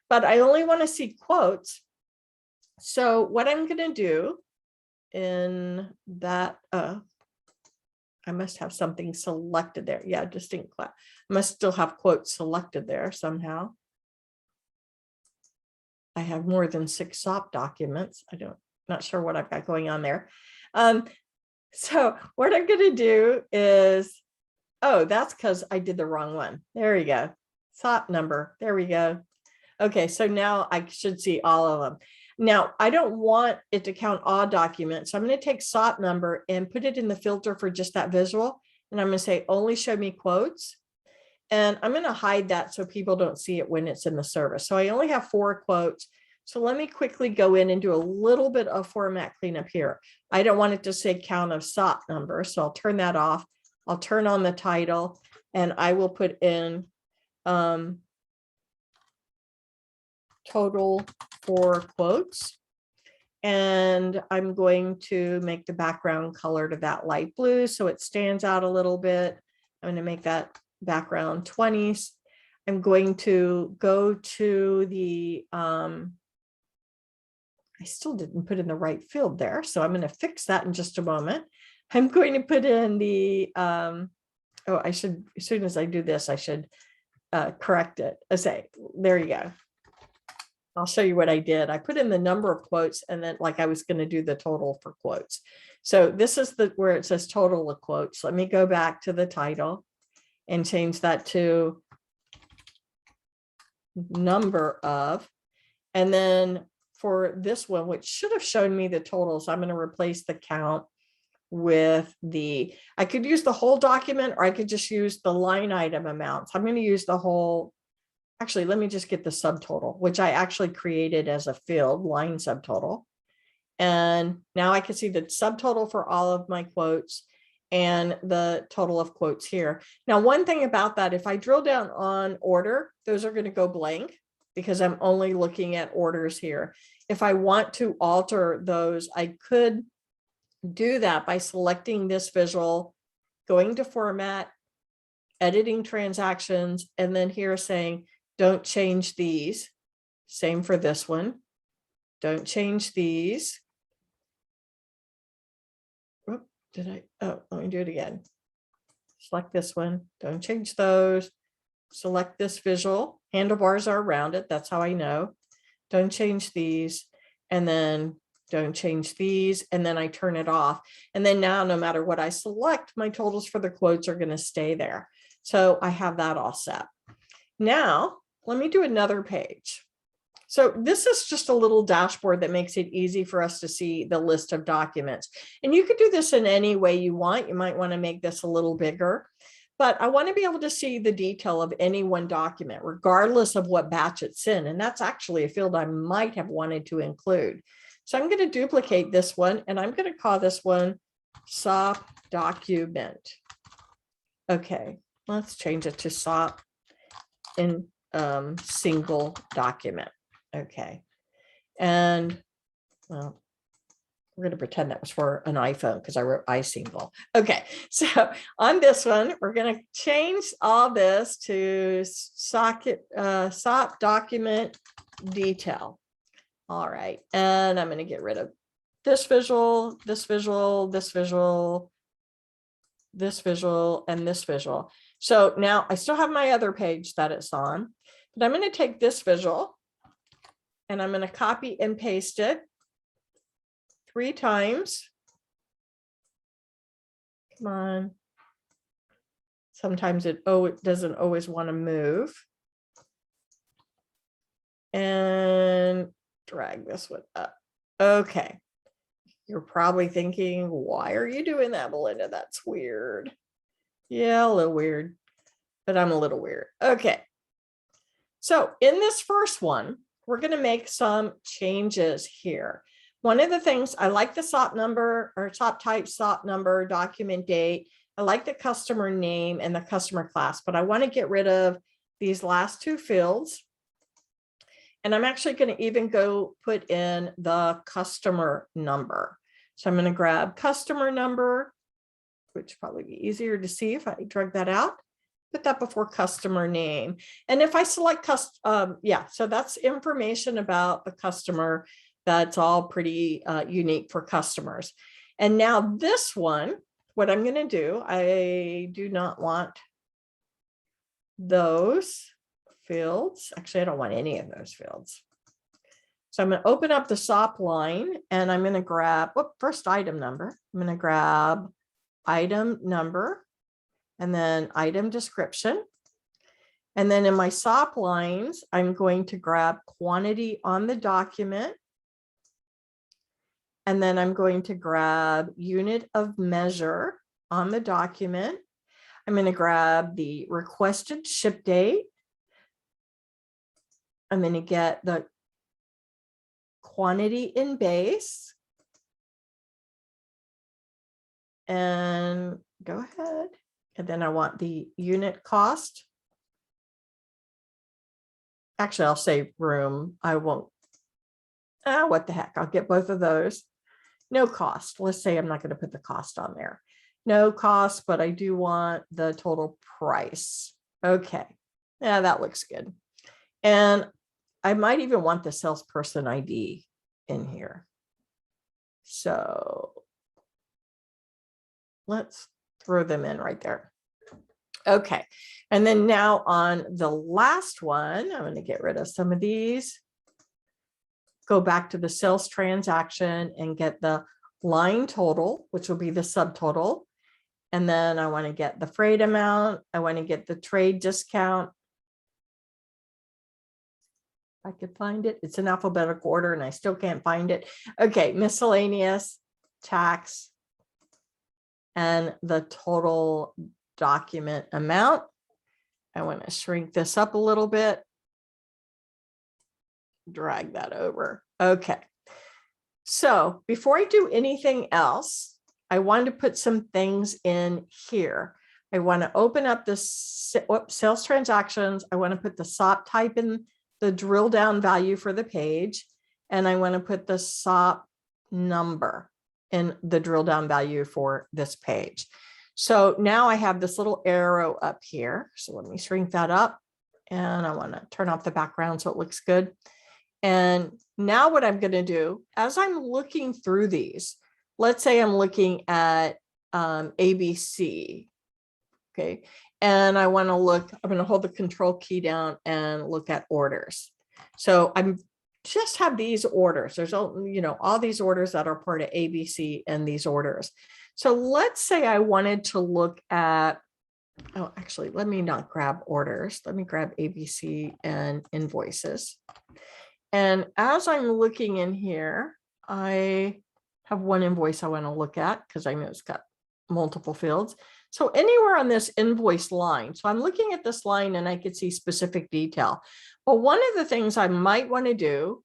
But I only want to see quotes. So what I'm going to do in that, I must have something selected there. Yeah, distinct class. I must still have quotes selected there somehow. I have more than 6 SOP documents. Not sure what I've got going on there. So what I'm going to do is, oh, that's because I did the wrong one. There we go. SOP number. There we go. Okay, so now I should see all of them. Now, I don't want it to count all documents. So I'm going to take SOP number and put it in the filter for just that visual. And I'm going to say, only show me quotes. And I'm going to hide that so people don't see it when it's in the service. So I only have 4 quotes. So let me quickly go in and do a little bit of format cleanup here. I don't want it to say count of SOP number. So I'll turn that off. I'll turn on the title and I will put in total 4 quotes. And I'm going to make the background color to that light blue so it stands out a little bit. I'm going to make that background 20s. I'm going to go to the, I still didn't put in the right field there. So I'm going to fix that in just a moment. I'm going to put in the, oh, I should, as soon as I do this, I should correct it. There you go. I'll show you what I did. I put in the number of quotes and then like I was going to do the total for quotes. So this is where it says total of quotes. Let me go back to the title and change that to number of. And then for this one, which should have shown me the totals, I'm going to replace the count with I could use the whole document or I could just use the line item amounts. I'm going to use the whole. Actually, let me just get the subtotal, which I actually created as a field, line subtotal. And now I can see the subtotal for all of my quotes and the total of quotes here. Now, one thing about that, if I drill down on order, those are going to go blank because I'm only looking at orders here. If I want to alter those, I could do that by selecting this visual, going to format, editing transactions, and then here saying, don't change these. Same for this one. Don't change these. Oh, let me do it again. Select this one. Don't change those. Select this visual. Handlebars are around it. That's how I know. Don't change these. And then don't change these. And then I turn it off. And then now, no matter what I select, my totals for the quotes are going to stay there. So I have that all set. Now, let me do another page. So this is just a little dashboard that makes it easy for us to see the list of documents. And you could do this in any way you want. You might want to make this a little bigger, but I want to be able to see the detail of any one document, regardless of what batch it's in. And that's actually a field I might have wanted to include. So I'm going to duplicate this one and I'm going to call this one SOP document. Okay, let's change it to SOP in single document. Okay. And well, we're going to pretend that was for an iPhone because I wrote iSingle. Okay. So on this one, we're going to change all this to SOP document detail. All right, and I'm going to get rid of this visual, this visual, this visual, this visual, and this visual. So now I still have my other page that it's on, but I'm going to take this visual and I'm going to copy and paste it 3 times. Come on. Sometimes it doesn't always want to move. And drag this one up. Okay. You're probably thinking, why are you doing that, Belinda? That's weird. Yeah, a little weird, but I'm a little weird. Okay. So in this first one, we're going to make some changes here. One of the things, I like the SOP number or SOP type, SOP number, document date. I like the customer name and the customer class, but I want to get rid of these last 2 fields. And I'm actually going to even go put in the customer number. So I'm going to grab customer number, which probably be easier to see if I drag that out, put that before customer name. And if I select so that's information about the customer. That's all pretty unique for customers. And now this one, what I'm going to do, I do not want those fields. Actually, I don't want any of those fields. So I'm going to open up the SOP line and I'm going to grab first item number. I'm going to grab item number and then item description. And then in my SOP lines, I'm going to grab quantity on the document. And then I'm going to grab unit of measure on the document. I'm going to grab the requested ship date. I'm going to get the quantity in base. And go ahead. And then I want the unit cost. Actually, I'll save room. I won't. What the heck? I'll get both of those. No cost. Let's say I'm not going to put the cost on there. No cost, but I do want the total price. Okay. Yeah, that looks good. And I might even want the salesperson ID in here. So let's throw them in right there. Okay. And then now on the last one, I'm going to get rid of some of these. Go back to the sales transaction and get the line total, which will be the subtotal. And then I want to get the freight amount. I want to get the trade discount. I could find it. It's in alphabetical order and I still can't find it. Okay, miscellaneous, tax, and the total document amount. I want to shrink this up a little bit. Drag that over. Okay. So before I do anything else, I wanted to put some things in here. I want to open up this sales transactions. I want to put the SOP type in the drill down value for the page. And I want to put the SOP number in the drill down value for this page. So now I have this little arrow up here. So let me shrink that up and I want to turn off the background so it looks good. And now what I'm going to do, as I'm looking through these, let's say I'm looking at ABC, okay, and I want to look, I'm going to hold the control key down and look at orders. So I'm just have these orders. There's all these orders that are part of ABC and these orders. So let's say I wanted to look at, actually, let me not grab orders. Let me grab ABC and invoices. And as I'm looking in here, I have one invoice I want to look at because I know it's got multiple fields. So anywhere on this invoice line, so I'm looking at this line and I could see specific detail. But one of the things I might want to do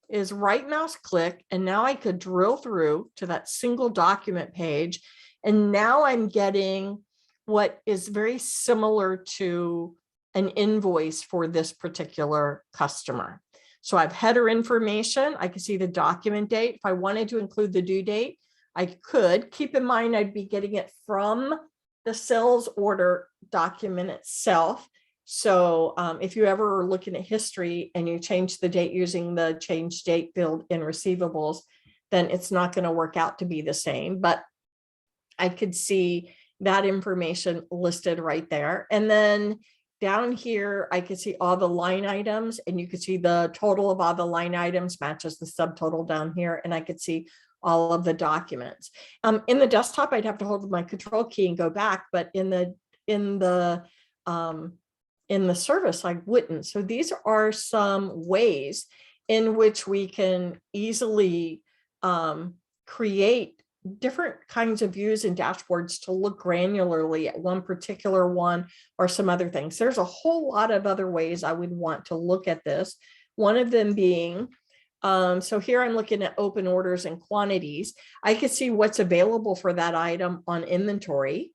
is right mouse click, and now I could drill through to that single document page. And now I'm getting what is very similar to an invoice for this particular customer. So I have header information. I can see the document date. If I wanted to include the due date, I could. Keep in mind, I'd be getting it from the sales order document itself. So if you ever are looking at history and you change the date using the change date field in receivables, then it's not going to work out to be the same. But I could see that information listed right there. And then down here, I could see all the line items, and you could see the total of all the line items matches the subtotal down here. And I could see all of the documents. In the desktop, I'd have to hold my control key and go back, but in the service, I wouldn't. So these are some ways in which we can easily create different kinds of views and dashboards to look granularly at one particular one or some other things. There's a whole lot of other ways I would want to look at this. One of them being, so here I'm looking at open orders and quantities. I could see what's available for that item on inventory.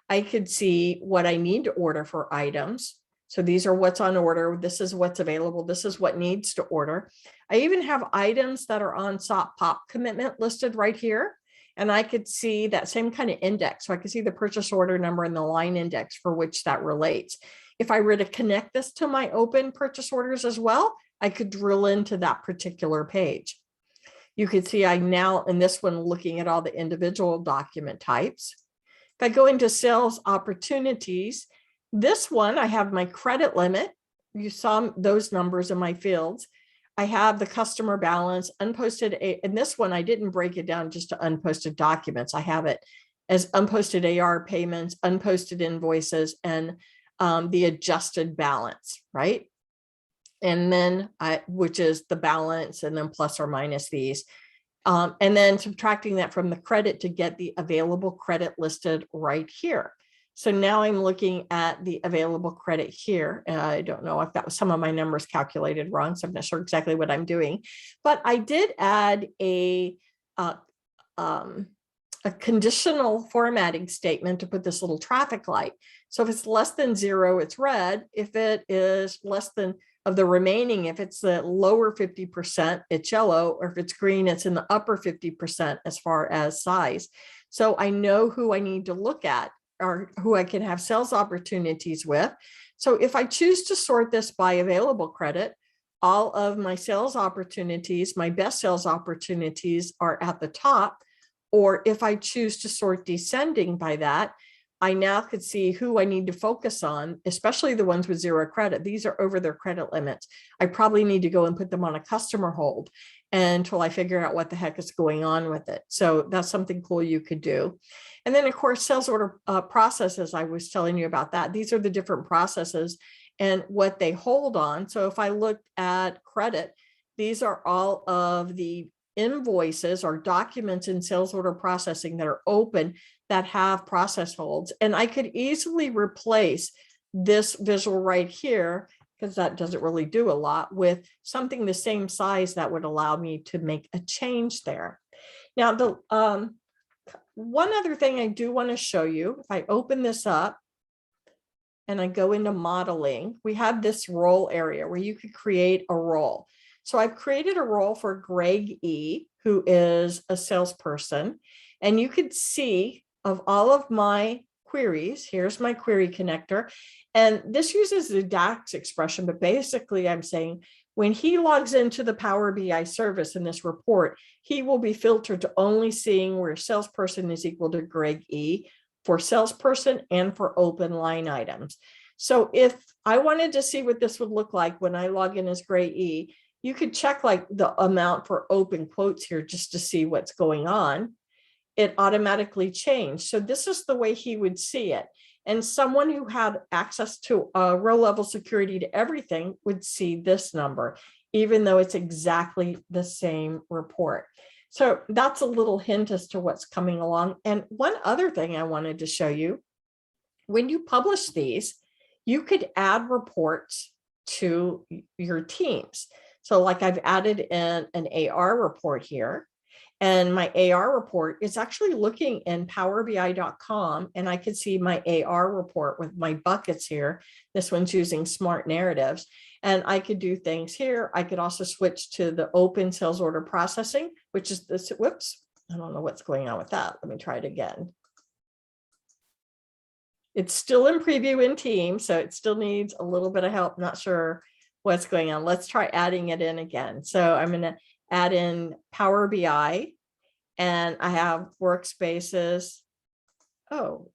I could see what I need to order for items. So these are what's on order. This is what's available. This is what needs to order. I even have items that are on SOP POP commitment listed right here. And I could see that same kind of index. So I could see the purchase order number and the line index for which that relates. If I were to connect this to my open purchase orders as well, I could drill into that particular page. You could see I now, in this one, looking at all the individual document types. If I go into sales opportunities, this one, I have my credit limit. You saw those numbers in my fields. I have the customer balance, unposted, and this one, I didn't break it down just to unposted documents. I have it as unposted AR payments, unposted invoices, and the adjusted balance, right? And then which is the balance and then plus or minus these. And then subtracting that from the credit to get the available credit listed right here. So now I'm looking at the available credit here. I don't know if that was some of my numbers calculated wrong, so I'm not sure exactly what I'm doing. But I did add a conditional formatting statement to put this little traffic light. So if it's less than 0, it's red. If it is less than of the remaining, if it's the lower 50%, it's yellow, or if it's green, it's in the upper 50% as far as size. So I know who I need to look at or who I can have sales opportunities with. So if I choose to sort this by available credit, all of my sales opportunities, my best sales opportunities are at the top. Or if I choose to sort descending by that, I now could see who I need to focus on, especially the ones with 0 credit. These are over their credit limits. I probably need to go and put them on a customer hold until I figure out what the heck is going on with it. So that's something cool you could do. And then, of course, sales order processes, I was telling you about that. These are the different processes and what they hold on. So if I looked at credit, these are all of the invoices or documents in sales order processing that are open that have process holds. And I could easily replace this visual right here, because that doesn't really do a lot, with something the same size that would allow me to make a change there. Now, the one other thing I do want to show you, if I open this up and I go into modeling, we have this role area where you could create a role. So I've created a role for Greg E, who is a salesperson, and you could see of all of my queries, here's my query connector, and this uses the DAX expression, but basically I'm saying when he logs into the Power BI service in this report, he will be filtered to only seeing where salesperson is equal to Greg E for salesperson and for open line items. So if I wanted to see what this would look like when I log in as Greg E, you could check like the amount for open quotes here just to see what's going on. It automatically changed. So this is the way he would see it. And someone who had access to row level security to everything would see this number, even though it's exactly the same report. So that's a little hint as to what's coming along. And one other thing I wanted to show you, when you publish these, you could add reports to your teams. So like I've added in an AR report here. And my AR report is actually looking in powerbi.com, and I could see my AR report with my buckets here. This one's using smart narratives, and I could do things here. I could also switch to the open sales order processing, which is this. Whoops, I don't know what's going on with that. Let me try it again. It's still in preview in Teams, so it still needs a little bit of help. Not sure what's going on. Let's try adding it in again. So I'm going to add in Power BI, and I have workspaces. Oh,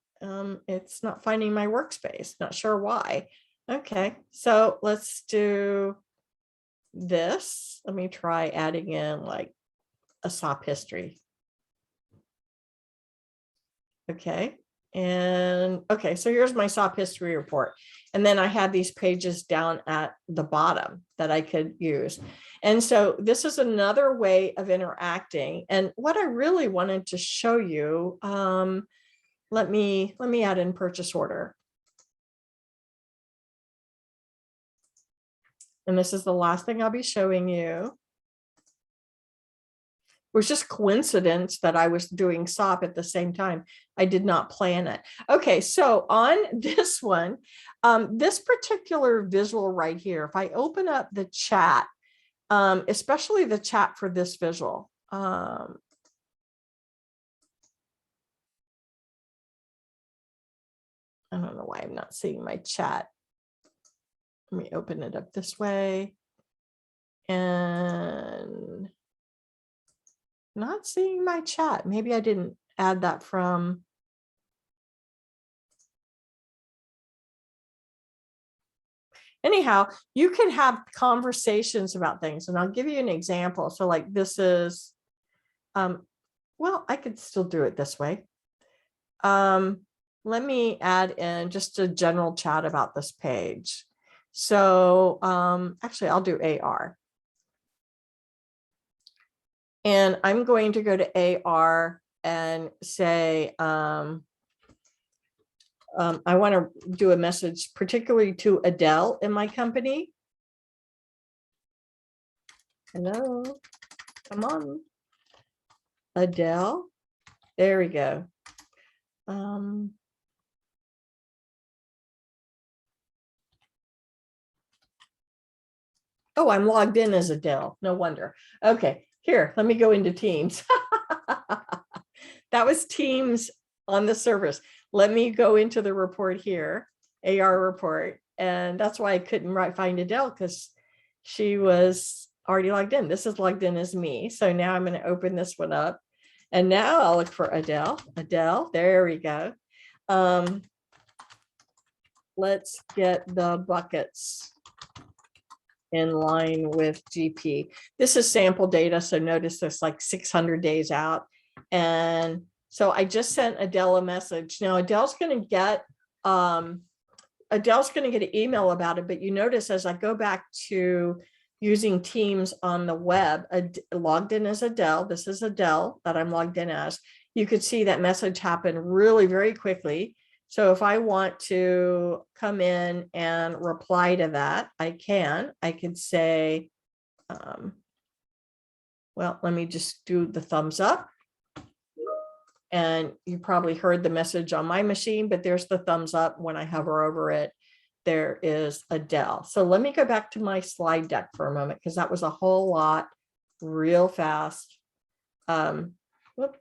it's not finding my workspace. Not sure why. Okay, so let's do this. Let me try adding in like a SOP history. Okay, and okay, so here's my SOP history report. And then I have these pages down at the bottom that I could use. And so this is another way of interacting. And what I really wanted to show you, let me add in purchase order. And this is the last thing I'll be showing you. It was just coincidence that I was doing SOP at the same time. I did not plan it. Okay, so on this one, this particular visual right here, if I open up the chat, especially the chat for this visual, I don't know why I'm not seeing my chat. Let me open it up this way. And not seeing my chat. Maybe I didn't add that from. Anyhow, you can have conversations about things, and I'll give you an example. So like this is, well, I could still do it this way. Let me add in just a general chat about this page. So actually, I'll do AR. And I'm going to go to AR and say, I want to do a message particularly to Adele in my company. Hello, come on, Adele. There we go. Oh, I'm logged in as Adele. No wonder. Okay, here, let me go into Teams. That was Teams on the servers. Let me go into the report here, AR report. And that's why I couldn't find Adele, because she was already logged in. This is logged in as me. So now I'm going to open this one up. And now I'll look for Adele. Adele, there we go. Let's get the buckets in line with GP. This is sample data, so notice there's like 600 days out. And so I just sent Adele a message. Now Adele's going to get an email about it, but you notice as I go back to using Teams on the web, logged in as Adele, this is Adele that I'm logged in as, you could see that message happen really very quickly. So if I want to come in and reply to that, I could say, well, let me just do the thumbs up. And you probably heard the message on my machine, but there's the thumbs up. When I hover over it, there is Adele. So let me go back to my slide deck for a moment, because that was a whole lot real fast. Whoop.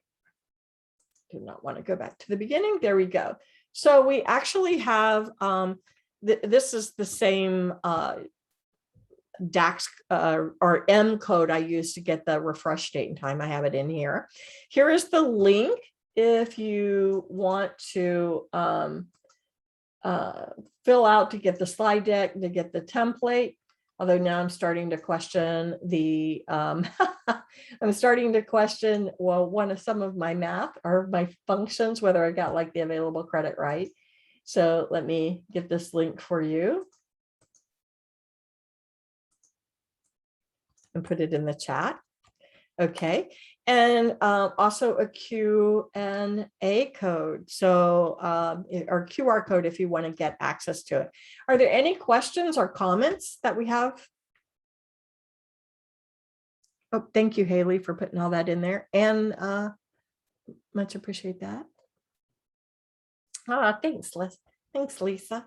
Do not want to go back to the beginning. There we go. So we actually have, this is the same DAX or M code I use to get the refresh date and time. I have it in here. Here is the link if you want to fill out to get the slide deck, to get the template. Although now I'm starting to question the, I'm starting to question, well, some of my math or my functions, whether I got like the available credit right. So let me get this link for you and put it in the chat. Okay. And also a Q&A code. So, or QR code if you want to get access to it. Are there any questions or comments that we have? Oh, thank you, Haley, for putting all that in there. And much appreciate that. Thanks, Liz. Thanks, Lisa.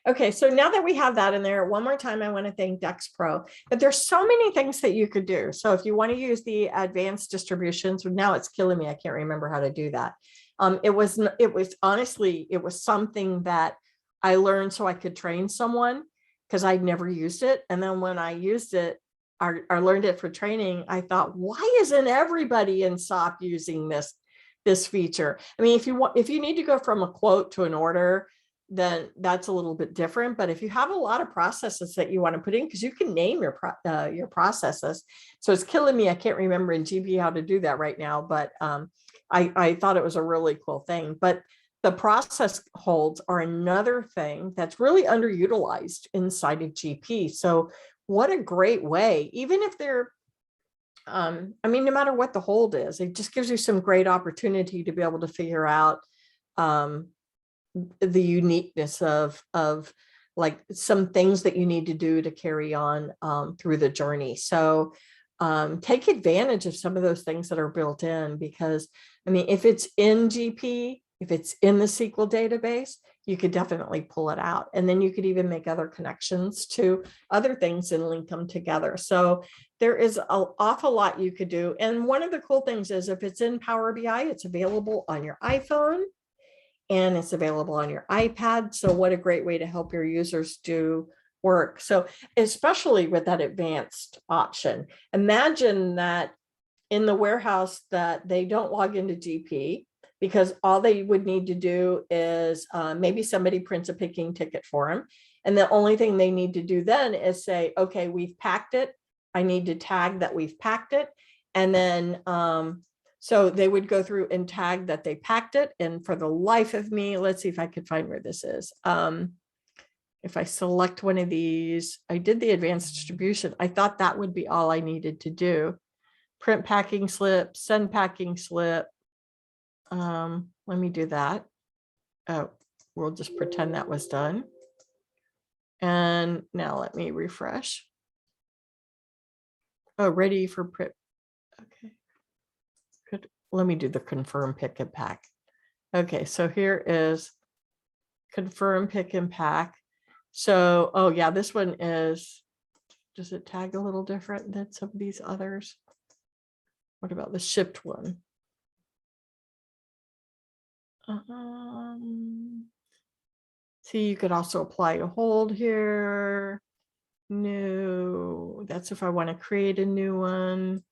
Okay, so now that we have that in there, one more time, I want to thank Dex Pro. But there's so many things that you could do. So if you want to use the advanced distributions, now it's killing me. I can't remember how to do that. It was honestly, it was something that I learned so I could train someone because I'd never used it. And then when I used it, I learned it for training, I thought, why isn't everybody in SOP using this feature? I mean, if you need to go from a quote to an order, then that's a little bit different. But if you have a lot of processes that you want to put in, because you can name your processes. So it's killing me, I can't remember in GP how to do that right now, but I thought it was a really cool thing. But the process holds are another thing that's really underutilized inside of GP. So what a great way, even if they're I mean, no matter what the hold is, it just gives you some great opportunity to be able to figure out the uniqueness of like some things that you need to do to carry on through the journey. So take advantage of some of those things that are built in, because I mean, if it's in GP, if it's in the SQL database, you could definitely pull it out. And then you could even make other connections to other things and link them together. So there is an awful lot you could do. And one of the cool things is if it's in Power BI, it's available on your iPhone and it's available on your iPad. So what a great way to help your users do work. So especially with that advanced option, imagine that in the warehouse that they don't log into GP, because all they would need to do is maybe somebody prints a picking ticket for them. And the only thing they need to do then is say, okay, we've packed it. I need to tag that we've packed it. And then, so they would go through and tag that they packed it. And for the life of me, let's see if I could find where this is. If I select one of these, I did the advanced distribution. I thought that would be all I needed to do. Print packing slip, send packing slip. Let me do that. Oh, we'll just pretend that was done. And now let me refresh. Oh, ready for print. Okay. Good. Let me do the confirm pick and pack. Okay, so here is confirm pick and pack. So, oh yeah, this one is, does it tag a little different than some of these others? What about the shipped one? See, you could also apply a hold here. New, that's if I want to create a new one.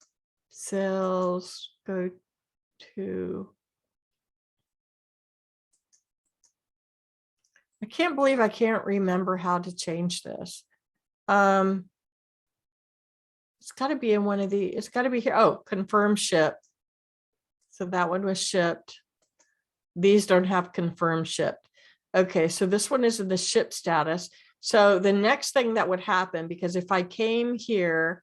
Cells, go to, I can't believe I can't remember how to change this. It's got to be in one of the, it's got to be here. Oh, confirm ship. So that one was shipped. These don't have confirmed shipped. Okay, so this one is in the ship status. So the next thing that would happen, because if I came here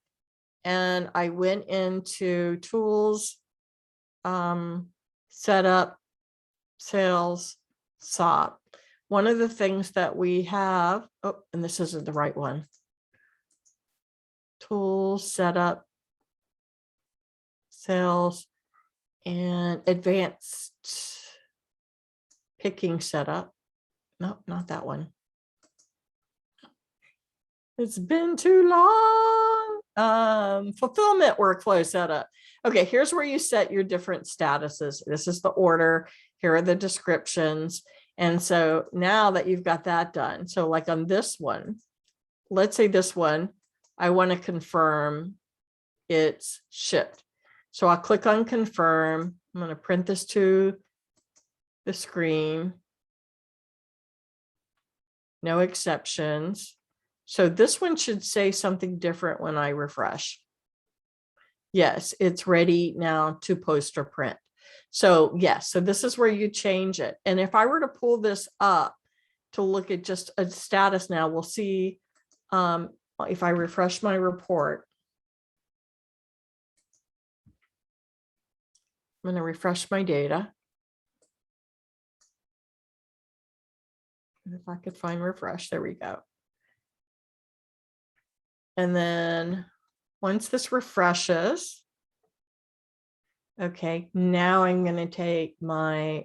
and I went into tools, setup, sales, SOP, one of the things that we have, oh, and this isn't the right one. Tools, setup, sales, and advanced picking setup. Nope, not that one. It's been too long. Fulfillment workflow setup. Okay, here's where you set your different statuses. This is the order. Here are the descriptions. And so now that you've got that done, so like on this one, let's say this one, I want to confirm it's shipped. So I'll click on confirm. I'm going to print this to the screen. No exceptions. So this one should say something different when I refresh. Yes, it's ready now to post or print. So yes, so this is where you change it. And if I were to pull this up to look at just a status now, we'll see if I refresh my report. I'm going to refresh my data. If I could find refresh, there we go. And then once this refreshes, okay, now I'm going to take my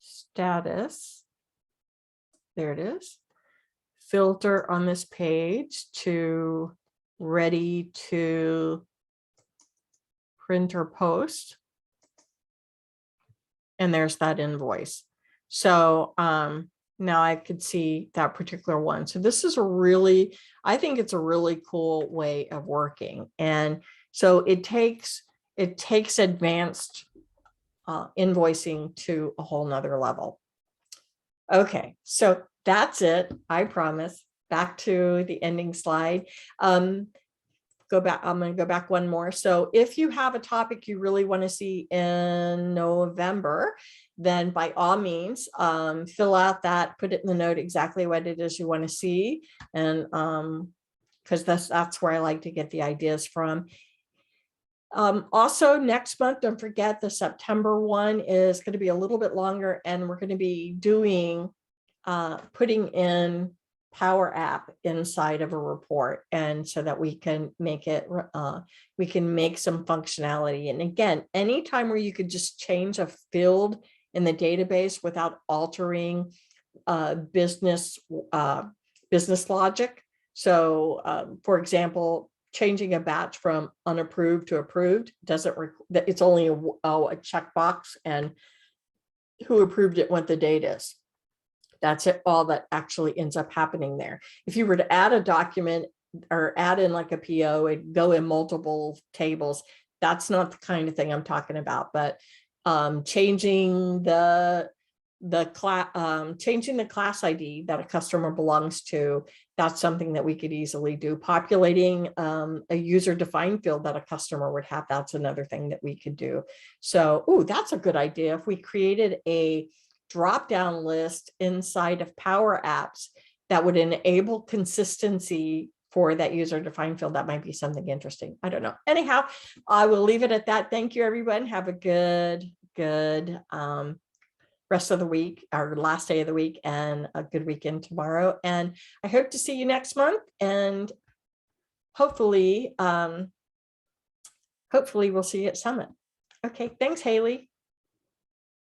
status. There it is. Filter on this page to ready to print or post. And there's that invoice. So now I could see that particular one. So this is I think it's a really cool way of working. And so it takes advanced invoicing to a whole nother level. Okay, so that's it, I promise. Back to the ending slide. Go back. I'm going to go back one more. So if you have a topic you really want to see in November, then by all means, fill out that, put it in the note exactly what it is you want to see. And because that's where I like to get the ideas from. Also next month, don't forget the September one is going to be a little bit longer, and we're going to be doing putting in Power App inside of a report, and so that we can make it we can make some functionality. And again, anytime where you could just change a field in the database without altering business logic. So for example, changing a batch from unapproved to approved doesn't it's only a checkbox and who approved it, what the date is. That's it, all that actually ends up happening there. If you were to add a document or add in like a PO and go in multiple tables, that's not the kind of thing I'm talking about. But changing the class ID that a customer belongs to, that's something that we could easily do. Populating a user-defined field that a customer would have, that's another thing that we could do. So, that's a good idea. If we created a drop-down list inside of Power Apps that would enable consistency for that user-defined field, that might be something interesting. I don't know. Anyhow, I will leave it at that. Thank you, everyone. Have a good rest of the week, our last day of the week, and a good weekend tomorrow. And I hope to see you next month. And hopefully we'll see you at Summit. Okay, thanks, Haley.